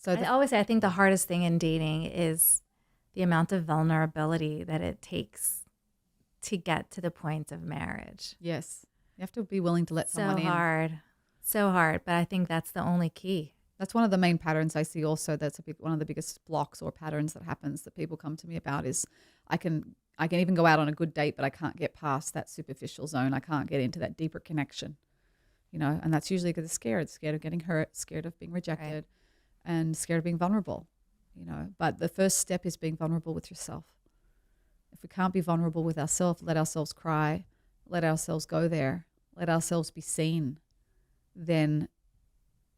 So I always say I think the hardest thing in dating is the amount of vulnerability that it takes to get to the point of marriage. yes, you have to be willing to let someone in. So hard. But I think that's the only key. That's one of the main patterns I see also. That's one of the biggest blocks or patterns that happens that people come to me about is I can even go out on a good date, but I can't get past that superficial zone. I can't get into that deeper connection, and that's usually because they're scared of getting hurt, scared of being rejected, and scared of being vulnerable, But the first step is being vulnerable with yourself. If we can't be vulnerable with ourselves, let ourselves cry, let ourselves go there, let ourselves be seen, then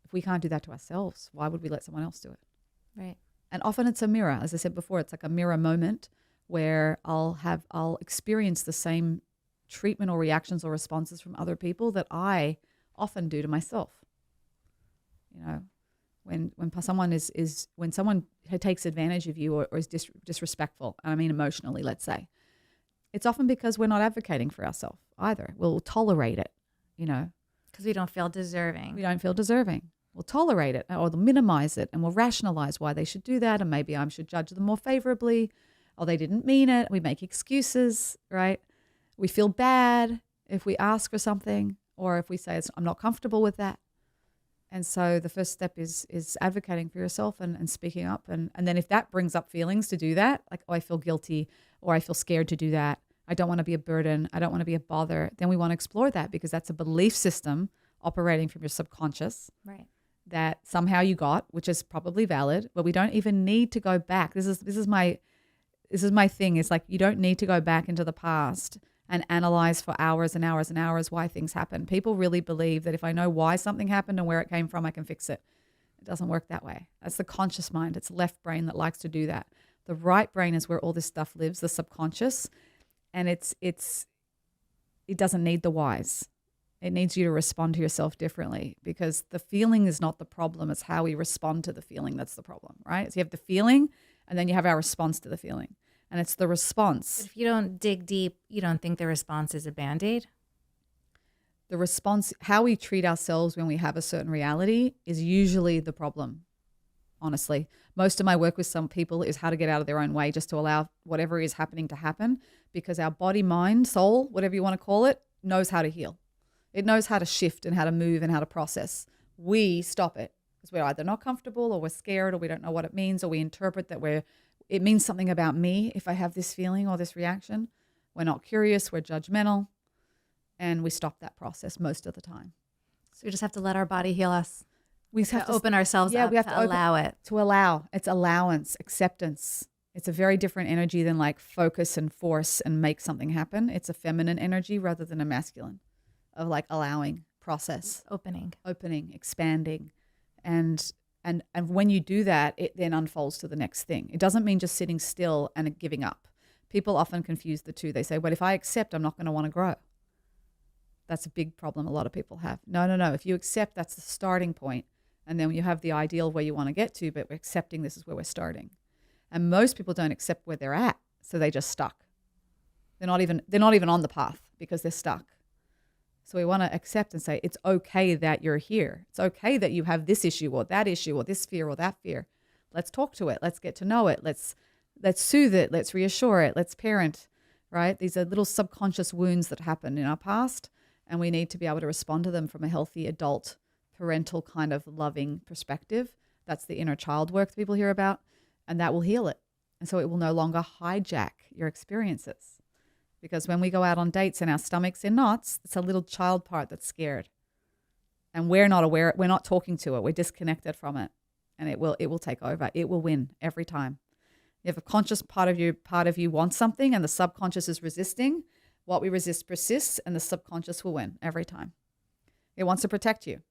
if we can't do that to ourselves, why would we let someone else do it? Right. And often it's a mirror. As I said before, it's like a mirror moment where I'll experience the same treatment or reactions or responses from other people that I often do to myself. When someone when someone takes advantage of you or is disrespectful, and I mean emotionally, let's say, it's often because we're not advocating for ourselves either. We'll tolerate it, Because we don't feel deserving. We don't feel deserving. We'll tolerate it or minimize it, and we'll rationalize why they should do that, and maybe I should judge them more favorably, or they didn't mean it. We make excuses, right? We feel bad if we ask for something or if we say, I'm not comfortable with that. And so the first step is advocating for yourself and speaking up. And then if that brings up feelings to do that, like, oh, I feel guilty or I feel scared to do that, I don't want to be a burden, I don't want to be a bother, then we want to explore that because that's a belief system operating from your subconscious. Right. That somehow you got, which is probably valid, but we don't even need to go back. This is my thing. It's like you don't need to go back into the past and analyze for hours and hours and hours why things happen. People really believe that if I know why something happened and where it came from, I can fix it. It doesn't work that way. That's the conscious mind. It's the left brain that likes to do that. The right brain is where all this stuff lives, the subconscious, and it doesn't need the whys. It needs you to respond to yourself differently because the feeling is not the problem. It's how we respond to the feeling that's the problem, right? So you have the feeling and then you have our response to the feeling. And it's the response. But if you don't dig deep, you don't think the response is a Band-Aid? The response, how we treat ourselves when we have a certain reality is usually the problem, honestly. Most of my work with some people is how to get out of their own way just to allow whatever is happening to happen because our body, mind, soul, whatever you want to call it, knows how to heal. It knows how to shift and how to move and how to process. We stop it because we're either not comfortable or we're scared or we don't know what it means or we interpret that it means something about me if I have this feeling or this reaction. We're not curious, we're judgmental, and we stop that process most of the time. So we just have to let our body heal us. We have to open ourselves up, we have to allow it. To allow. It's allowance, acceptance. It's a very different energy than like focus and force and make something happen. It's a feminine energy rather than a masculine. Of like allowing, process, opening, expanding, and when you do that, it then unfolds to the next thing. It doesn't mean just sitting still and giving up. People often confuse the two. They say, "Well, if I accept, I'm not going to want to grow." That's a big problem a lot of people have. No. If you accept, that's the starting point, and then you have the ideal where you want to get to. But we're accepting this is where we're starting, and most people don't accept where they're at, so they just stuck. They're not even on the path because they're stuck. So we want to accept and say, it's okay that you're here. It's okay that you have this issue or this fear or that fear. Let's talk to it. Let's get to know it. Let's soothe it. Let's reassure it. Let's parent, right? These are little subconscious wounds that happen in our past, and we need to be able to respond to them from a healthy adult, parental kind of loving perspective. That's the inner child work that people hear about, and that will heal it. And so it will no longer hijack your experiences. Because when we go out on dates and our stomach's in knots, it's a little child part that's scared. And we're not aware, we're not talking to it, we're disconnected from it. And it will take over. It will win every time. If a conscious part of you wants something and the subconscious is resisting, what we resist persists and the subconscious will win every time. It wants to protect you.